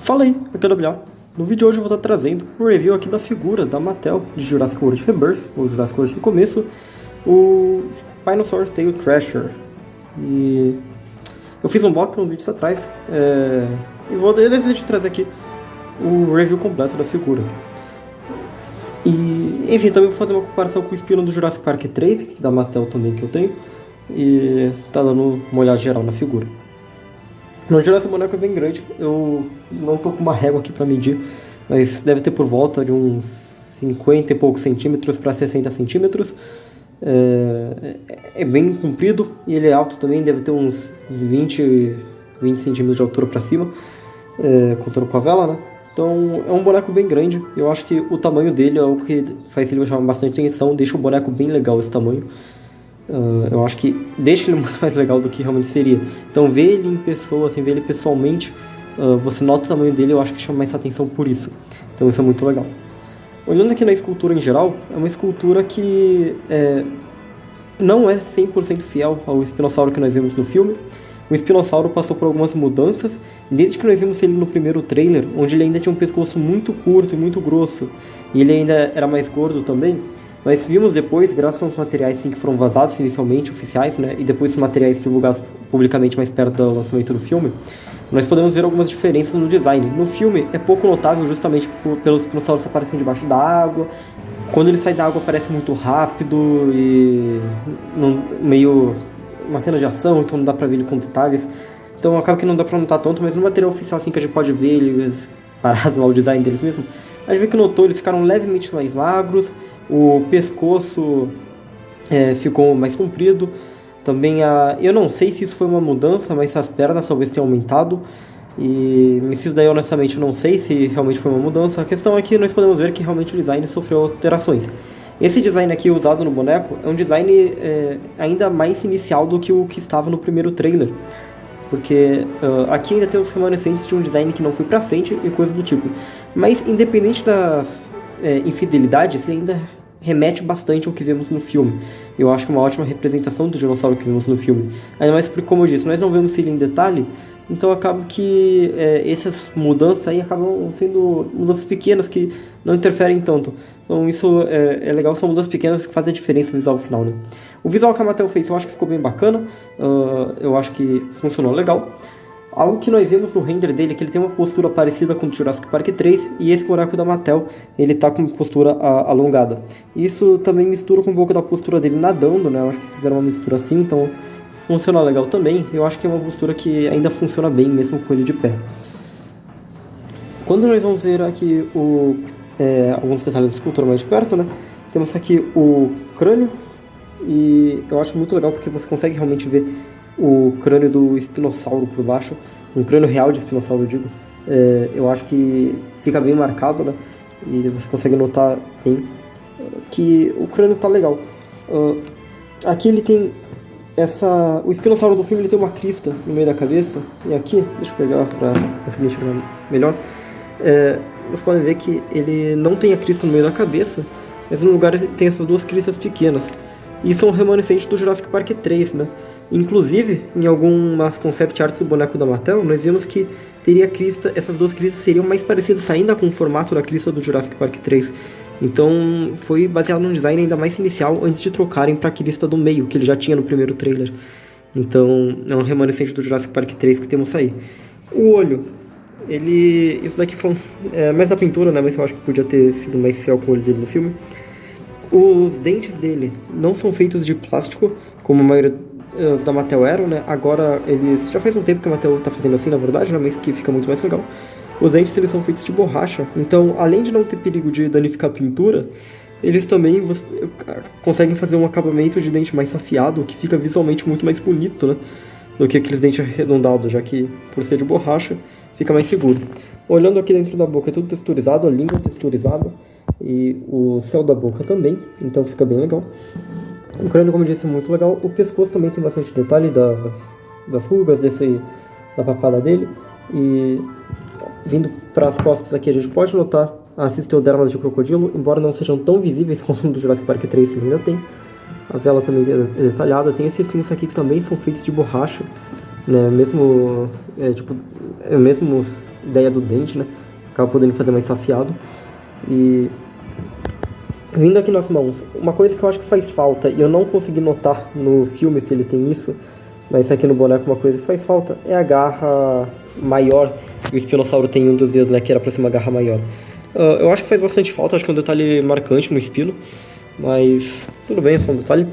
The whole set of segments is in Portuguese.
Fala aí, aqui é o WA. No vídeo de hoje eu vou estar trazendo um review aqui da figura da Mattel de Jurassic World Rebirth, ou Jurassic World no começo, o Spinosaurus Tail Thrasher. E eu fiz um unboxing um vídeo atrás, e vou decidir trazer aqui o review completo da figura. E, enfim, também vou fazer uma comparação com o Spino do Jurassic Park 3, que da Mattel também que eu tenho, e tá dando uma olhada geral na figura. No geral, esse boneco é bem grande, eu não tô com uma régua aqui pra medir, mas deve ter por volta de uns 50 e poucos centímetros para 60 centímetros. É bem comprido e ele é alto também, deve ter uns 20 centímetros de altura para cima, contando com a vela, né? Então é um boneco bem grande, eu acho que o tamanho dele é o que faz ele chamar bastante atenção, deixa o boneco bem legal esse tamanho. Eu acho que deixa ele muito mais legal do que realmente seria. Então ver ele em pessoa, assim, ver ele pessoalmente, você nota o tamanho dele, eu acho que chama mais atenção por isso. Então isso é muito legal. Olhando aqui na escultura em geral, é uma escultura que não é 100% fiel ao espinossauro que nós vimos no filme. O espinossauro passou por algumas mudanças, desde que nós vimos ele no primeiro trailer, onde ele ainda tinha um pescoço muito curto e muito grosso, e ele ainda era mais gordo também. Nós vimos depois, graças aos materiais sim, que foram vazados inicialmente, oficiais, né, e depois os materiais divulgados publicamente mais perto do lançamento do filme, nós podemos ver algumas diferenças no design. No filme é pouco notável justamente pelos dinossauros aparecendo debaixo da água. Quando ele sai da água parece muito rápido e meio uma cena de ação, então não dá pra ver ele com detalhes. Então acaba que não dá pra notar tanto, mas no material oficial assim que a gente pode ver eles parados lá, o design deles mesmo, a gente vê que notou, eles ficaram levemente mais magros. O pescoço ficou mais comprido. Também eu não sei se isso foi uma mudança, mas as pernas talvez tenham aumentado. E isso daí honestamente eu não sei se realmente foi uma mudança. A questão é que nós podemos ver que realmente o design sofreu alterações. Esse design aqui usado no boneco é um design ainda mais inicial do que o que estava no primeiro trailer. Porque aqui ainda tem os remanescentes de um design que não foi pra frente e coisas do tipo. Mas independente das infidelidades, ele ainda remete bastante ao que vemos no filme. Eu acho que é uma ótima representação do dinossauro que vemos no filme. Ainda mais porque, como eu disse, nós não vemos ele em detalhe, então acaba que essas mudanças aí acabam sendo mudanças pequenas que não interferem tanto. Então isso é legal, são mudanças pequenas que fazem a diferença no visual final, né? O visual que a Mattel fez eu acho que ficou bem bacana, eu acho que funcionou legal. Algo que nós vemos no render dele é que ele tem uma postura parecida com o Jurassic Park 3 e esse boneco da Mattel, ele tá com uma postura alongada. Isso também mistura com um pouco da postura dele nadando, né? Eu acho que fizeram uma mistura assim, então funciona legal também. Eu acho que é uma postura que ainda funciona bem, mesmo com ele de pé. Quando nós vamos ver aqui alguns detalhes da escultura mais de perto, né? Temos aqui o crânio e eu acho muito legal porque você consegue realmente ver o crânio do espinossauro por baixo, um crânio real de espinossauro, eu digo. Eu acho que fica bem marcado, né? E você consegue notar bem que o crânio tá legal. Aqui ele tem o espinossauro do filme, ele tem uma crista no meio da cabeça, e aqui, deixa eu pegar para conseguir enxergar melhor, vocês podem ver que ele não tem a crista no meio da cabeça, mas no lugar tem essas duas cristas pequenas. E são remanescentes do Jurassic Park 3, né? Inclusive, em algumas concept arts do boneco da Mattel, nós vimos que teria crista, essas duas cristas seriam mais parecidas ainda com o formato da crista do Jurassic Park 3. Então, foi baseado num design ainda mais inicial antes de trocarem para a crista do meio, que ele já tinha no primeiro trailer. Então, é um remanescente do Jurassic Park 3 que temos aí. O olho, isso daqui foi mais da pintura, né? Mas eu acho que podia ter sido mais fiel com o olho dele no filme. Os dentes dele não são feitos de plástico, como a maioria os da Mattel eram, né? Agora eles... Já faz um tempo que a Mattel tá fazendo assim, na verdade, né? Mas que fica muito mais legal. Os dentes, eles são feitos de borracha. Então, além de não ter perigo de danificar a pintura, eles também conseguem fazer um acabamento de dente mais afiado, que fica visualmente muito mais bonito, né? Do que aqueles dentes arredondados, já que, por ser de borracha, fica mais seguro. Olhando aqui dentro da boca, é tudo texturizado, a língua texturizada e o céu da boca também, então fica bem legal. O crânio, como eu disse, é muito legal. O pescoço também tem bastante detalhe das rugas, da papada dele. E vindo para as costas aqui, a gente pode notar as cistodermas de crocodilo, embora não sejam tão visíveis quanto no do Jurassic Park 3, que ainda tem. A vela também é detalhada. Tem esses pinos aqui que também são feitos de borracha, né? Mesmo ideia do dente, né? Acaba podendo fazer mais afiado. E vindo aqui nas mãos, uma coisa que eu acho que faz falta, e eu não consegui notar no filme se ele tem isso, mas aqui no boneco uma coisa que faz falta, é a garra maior. O espinossauro tem um dos dedos, né, que era pra ser uma garra maior. Eu acho que faz bastante falta, acho que é um detalhe marcante no espino, mas tudo bem, é só um detalhe.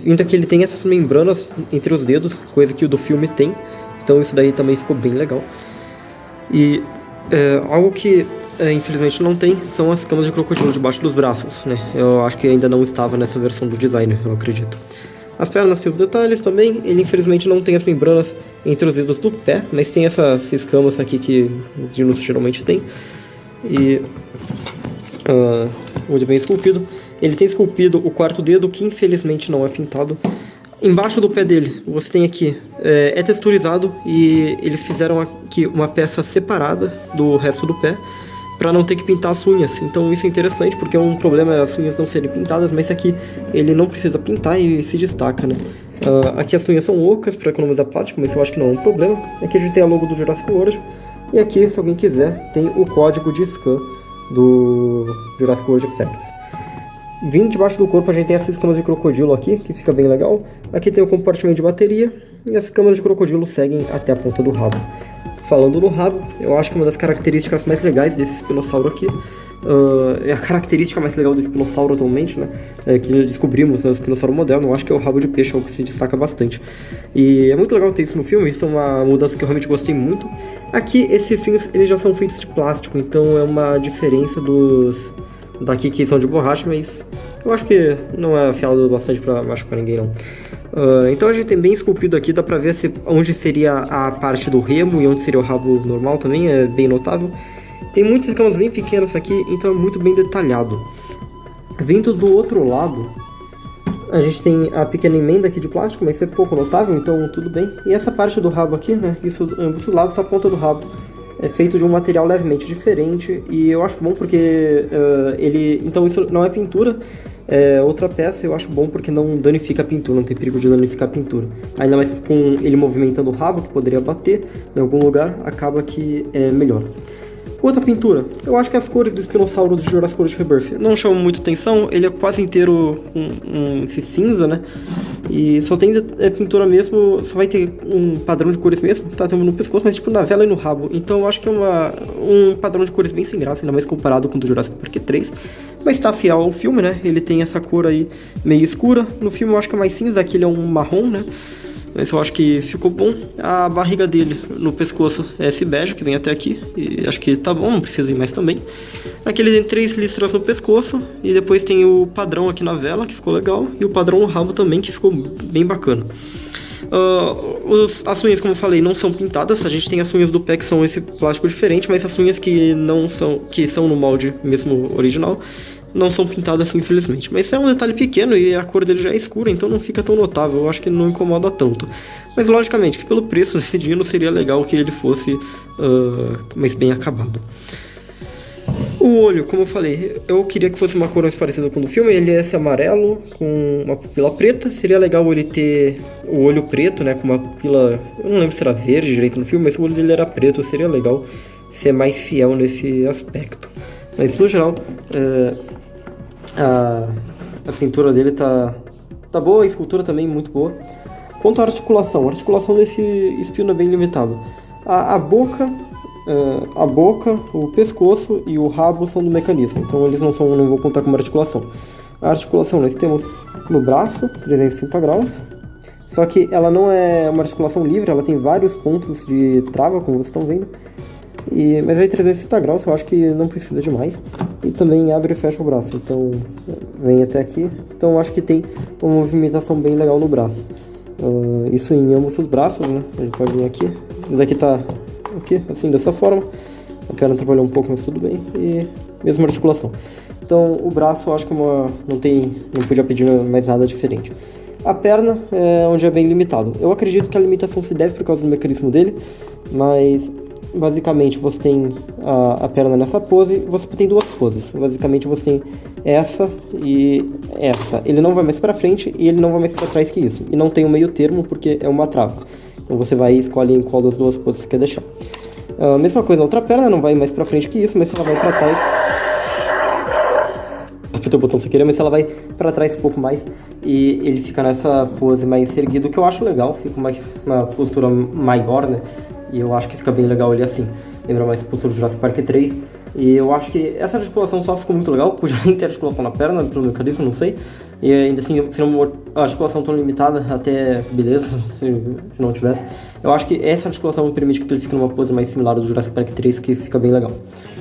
Vindo aqui ele tem essas membranas entre os dedos, coisa que o do filme tem, então isso daí também ficou bem legal. E algo que infelizmente não tem são as camas de crocodilo debaixo dos braços, né? Eu acho que ainda não estava nessa versão do designer, eu acredito. As pernas têm os detalhes também, ele infelizmente não tem as membranas entre os dedos do pé, mas tem essas escamas aqui que os dinos geralmente tem. E muito bem esculpido. Ele tem esculpido o quarto dedo, que infelizmente não é pintado. Embaixo do pé dele, você tem aqui, é texturizado e eles fizeram aqui uma peça separada do resto do pé para não ter que pintar as unhas. Então isso é interessante, porque é um problema as unhas não serem pintadas, mas aqui ele não precisa pintar e se destaca, né? Aqui as unhas são ocas para economizar plástico, mas eu acho que não é um problema. Aqui a gente tem a logo do Jurassic World. E aqui, se alguém quiser, tem o código de scan do Jurassic World Facts. Vindo debaixo do corpo a gente tem essas escamas de crocodilo aqui, que fica bem legal. Aqui tem o compartimento de bateria e as escamas de crocodilo seguem até a ponta do rabo. Falando no rabo, eu acho que uma das características mais legais desse espinossauro aqui é a característica mais legal do espinossauro atualmente, né? Que descobrimos no espinossauro moderno. Eu acho que é o rabo de peixe, algo que se destaca bastante. E é muito legal ter isso no filme, isso é uma mudança que eu realmente gostei muito. Aqui, esses espinhos, eles já são feitos de plástico, então é uma diferença dos daqui que são de borracha, mas eu acho que não é afiado bastante pra machucar ninguém, não. Então a gente tem bem esculpido aqui, dá pra ver onde seria a parte do remo e onde seria o rabo normal também, é bem notável. Tem muitas escamas bem pequenas aqui, então é muito bem detalhado. Vindo do outro lado, a gente tem a pequena emenda aqui de plástico, mas é pouco notável, então tudo bem. E essa parte do rabo aqui, né, isso ambos os lados, essa ponta do rabo é feito de um material levemente diferente, e eu acho bom porque então isso não é pintura, é outra peça. Eu acho bom porque não danifica a pintura, não tem perigo de danificar a pintura. Ainda mais com ele movimentando o rabo, que poderia bater em algum lugar, acaba que é melhor. Outra pintura, eu acho que as cores do espinossauro do Jurassic World Rebirth não chamam muita atenção, ele é quase inteiro com esse cinza, né? E só tem pintura mesmo, só vai ter um padrão de cores mesmo, tá no pescoço, mas tipo na vela e no rabo. Então eu acho que é um padrão de cores bem sem graça, ainda mais comparado com o do Jurassic Park 3. Mas tá fiel ao filme, né? Ele tem essa cor aí meio escura. No filme eu acho que é mais cinza, aqui ele é um marrom, né? Mas eu acho que ficou bom. A barriga dele no pescoço é esse bege que vem até aqui. E acho que tá bom, não precisa ir mais também. Aqui ele tem 3 listras no pescoço. E depois tem o padrão aqui na vela, que ficou legal. E o padrão no rabo também, que ficou bem bacana. As unhas, como eu falei, não são pintadas. A gente tem as unhas do pé que são esse plástico diferente. Mas as unhas que são no molde mesmo original, não são pintadas, infelizmente. Mas é um detalhe pequeno e a cor dele já é escura, então não fica tão notável. Eu acho que não incomoda tanto. Mas logicamente que pelo preço desse dino seria legal que ele fosse mais bem acabado. O olho, como eu falei, eu queria que fosse uma cor mais parecida com o do filme. Ele é esse amarelo com uma pupila preta. Seria legal ele ter o olho preto, né, com uma pupila, eu não lembro se era verde direito no filme, mas o olho dele era preto. Seria legal ser mais fiel nesse aspecto. Mas no geral, a pintura dele tá boa, a escultura também muito boa. Quanto à articulação, a articulação desse espino é bem limitado. A boca, o pescoço e o rabo são do mecanismo, então eles não vou contar como articulação. A articulação nós temos no braço, 360 graus, só que ela não é uma articulação livre, ela tem vários pontos de trava, como vocês estão vendo. Mas aí 360 graus eu acho que não precisa de mais. E também abre e fecha o braço, então vem até aqui. Então eu acho que tem uma movimentação bem legal no braço. Isso em ambos os braços, né? A gente pode vir aqui. Esse daqui tá aqui, assim, dessa forma. A perna trabalhou um pouco, mas tudo bem. E mesma articulação. Então o braço eu acho que não podia pedir mais nada diferente. A perna é onde é bem limitado. Eu acredito que a limitação se deve por causa do mecanismo dele, mas basicamente você tem a perna nessa pose, você tem duas poses. Basicamente você tem essa e essa. Ele não vai mais para frente e ele não vai mais para trás que isso. E não tem um meio termo porque é uma trava. Então você vai e escolhe em qual das duas poses você quer deixar. Mesma coisa, a outra perna não vai mais pra frente que isso, mas ela vai pra trás. Apertei o botão sem querer, mas ela vai pra trás um pouco mais e ele fica nessa pose mais erguido, que eu acho legal, fica uma postura maior, né? E eu acho que fica bem legal ele assim. Lembra mais a postura do Jurassic Park 3. E eu acho que essa articulação só ficou muito legal, podia nem ter articulação na perna, pelo mecanismo, não sei. E ainda assim, se uma articulação tão limitada, até beleza, se não tivesse. Eu acho que essa articulação permite que ele fique numa pose mais similar ao do Jurassic Park 3, que fica bem legal.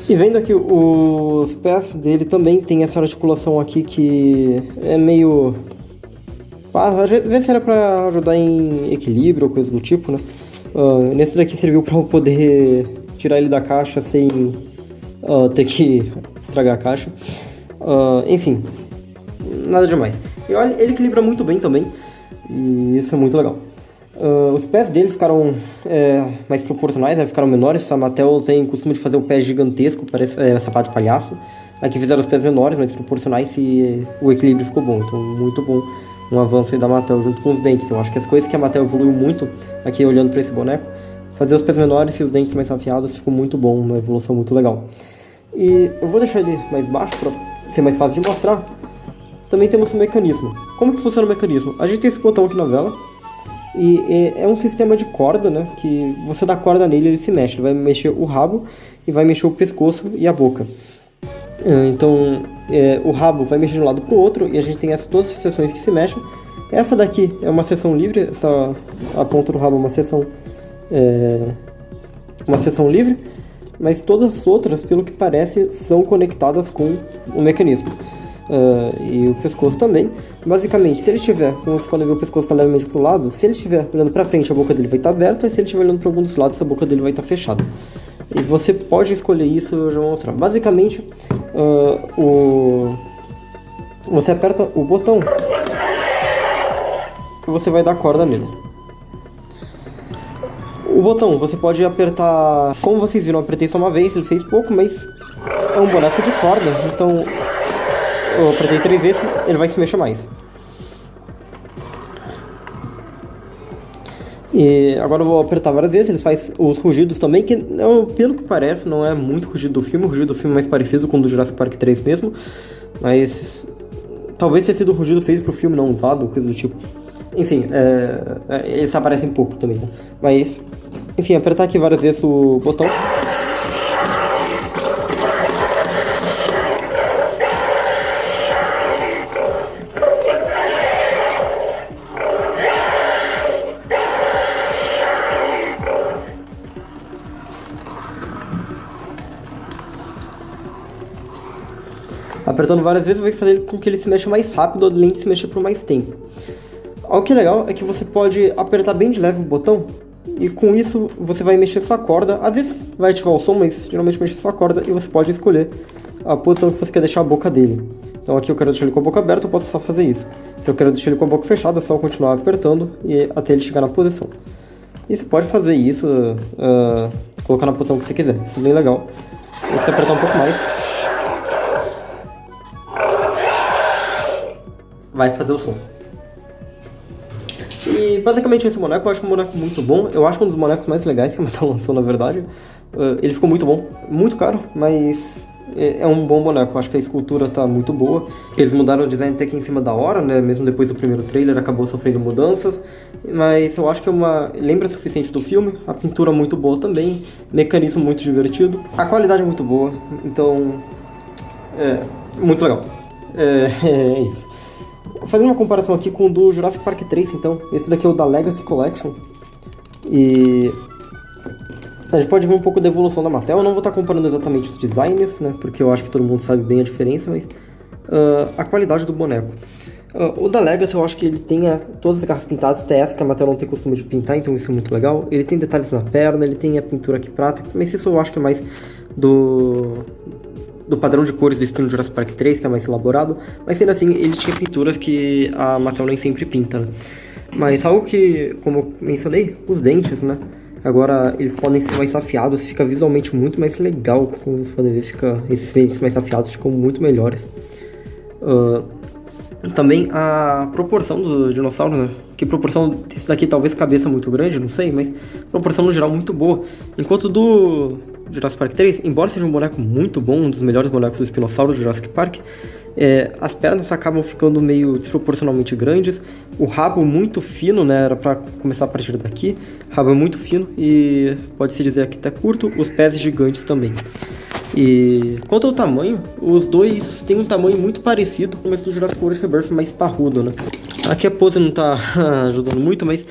E vendo aqui os pés dele também tem essa articulação aqui que é meio... às vezes era pra ajudar em equilíbrio ou coisa do tipo, né? Nesse daqui serviu pra eu poder tirar ele da caixa sem ter que estragar a caixa. Enfim, nada demais. E olha, ele equilibra muito bem também, e isso é muito legal. Os pés dele ficaram mais proporcionais, né? Ficaram menores. A Mattel tem costume de fazer o pé gigantesco, parece sapato de palhaço. Aqui fizeram os pés menores, mais proporcionais, e o equilíbrio ficou bom. Então, muito bom um avanço aí da Mattel junto com os dentes. Eu acho que as coisas que a Mattel evoluiu muito, aqui olhando para esse boneco, fazer os pés menores e os dentes mais afiados ficou muito bom, uma evolução muito legal. E eu vou deixar ele mais baixo para ser mais fácil de mostrar. Também temos o mecanismo. Como que funciona o mecanismo? A gente tem esse botão aqui na vela, e é um sistema de corda, né? Que você dá corda nele, ele se mexe. Ele vai mexer o rabo e vai mexer o pescoço e a boca. Então, o rabo vai mexer de um lado para o outro, e a gente tem todas essas seções que se mexem. Essa daqui é uma seção livre, a ponta do rabo é uma seção livre, mas todas as outras, pelo que parece, são conectadas com o mecanismo. E o pescoço também. Basicamente, se ele estiver, como você pode ver, o pescoço está levemente para o lado. Se ele estiver olhando para frente, a boca dele vai estar aberta, e se ele estiver olhando para algum dos lados, a boca dele vai estar fechada. E você pode escolher isso, eu já vou mostrar. Basicamente, você aperta o botão e você vai dar corda nele. O botão você pode apertar, como vocês viram, eu apertei só uma vez, ele fez pouco, mas é um boneco de corda, então eu apertei 3 vezes, ele vai se mexer mais. E agora eu vou apertar várias vezes, ele faz os rugidos também, que pelo que parece não é muito rugido do filme, o rugido do filme é mais parecido com o do Jurassic Park 3 mesmo, mas talvez tenha sido o rugido feito pro filme, não usado, coisa do tipo. Enfim, eles aparecem pouco também, né? Mas, enfim, apertar aqui várias vezes o botão. Apertando várias vezes vai fazer com que ele se mexa mais rápido, além de se mexer por mais tempo. O que é legal é que você pode apertar bem de leve o botão, e com isso você vai mexer sua corda. Às vezes vai ativar o som, mas geralmente mexe sua corda, e você pode escolher a posição que você quer deixar a boca dele. Então aqui eu quero deixar ele com a boca aberta, eu posso só fazer isso. Se eu quero deixar ele com a boca fechada, é só continuar apertando até ele chegar na posição. E você pode fazer isso, colocar na posição que você quiser, isso é bem legal. E se apertar um pouco mais, vai fazer o som. E basicamente esse boneco eu acho um boneco muito bom. Eu acho que é um dos bonecos mais legais que a Mattel lançou, na verdade. Ele ficou muito bom, muito caro, mas é um bom boneco. Eu acho que a escultura tá muito boa. Eles mudaram o design até que em cima da hora, né? Mesmo depois do primeiro trailer acabou sofrendo mudanças. Mas eu acho que lembra o suficiente do filme. A pintura muito boa também, mecanismo muito divertido. A qualidade é muito boa, então muito legal. É isso. Fazendo uma comparação aqui com o do Jurassic Park 3, então, esse daqui é o da Legacy Collection, e a gente pode ver um pouco da evolução da Mattel. Eu não vou estar comparando exatamente os designs, né, porque eu acho que todo mundo sabe bem a diferença, mas a qualidade do boneco. O da Legacy eu acho que ele tem todas as garras pintadas, até essa que a Mattel não tem costume de pintar, então isso é muito legal. Ele tem detalhes na perna, ele tem a pintura aqui prata, mas isso eu acho que é mais do padrão de cores do estilo Jurassic Park 3, que é mais elaborado, mas sendo assim, ele tinha pinturas que a Mattel nem sempre pinta, né? Mas algo que, como eu mencionei, os dentes, né? Agora eles podem ser mais afiados, fica visualmente muito mais legal, como vocês podem ver, esses dentes mais afiados ficam muito melhores. Também a proporção do dinossauro, né? Que proporção desse daqui, talvez cabeça muito grande, não sei, mas proporção no geral muito boa. Enquanto do Jurassic Park 3, embora seja um boneco muito bom, um dos melhores bonecos do espinossauro do Jurassic Park, as pernas acabam ficando meio desproporcionalmente grandes, o rabo muito fino, né? Era pra começar a partir daqui, o rabo é muito fino e pode-se dizer que até curto, os pés gigantes também. E quanto ao tamanho, os dois têm um tamanho muito parecido, mas do Jurassic World Rebirth mais parrudo, né? Aqui a pose não tá ajudando muito, mas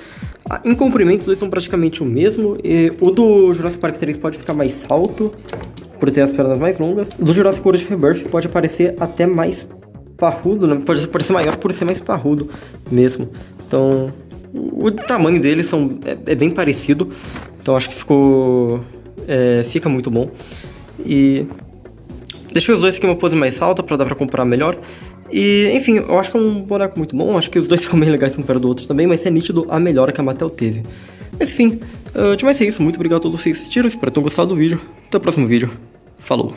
em comprimento os dois são praticamente o mesmo. E o do Jurassic Park 3 pode ficar mais alto, por ter as pernas mais longas. O do Jurassic World Rebirth pode parecer até mais parrudo, né? Pode parecer maior por ser mais parrudo mesmo. Então, o tamanho deles é bem parecido. Então acho que fica muito bom. E deixei os dois aqui uma pose mais alta pra dar pra comparar melhor. E, enfim, eu acho que é um boneco muito bom. Acho que os dois ficam bem legais um perto do outro também, mas é nítido a melhora que a Mattel teve. Mas, enfim, demais é isso. Muito obrigado a todos vocês que assistiram. Espero que tenham gostado do vídeo. Até o próximo vídeo. Falou!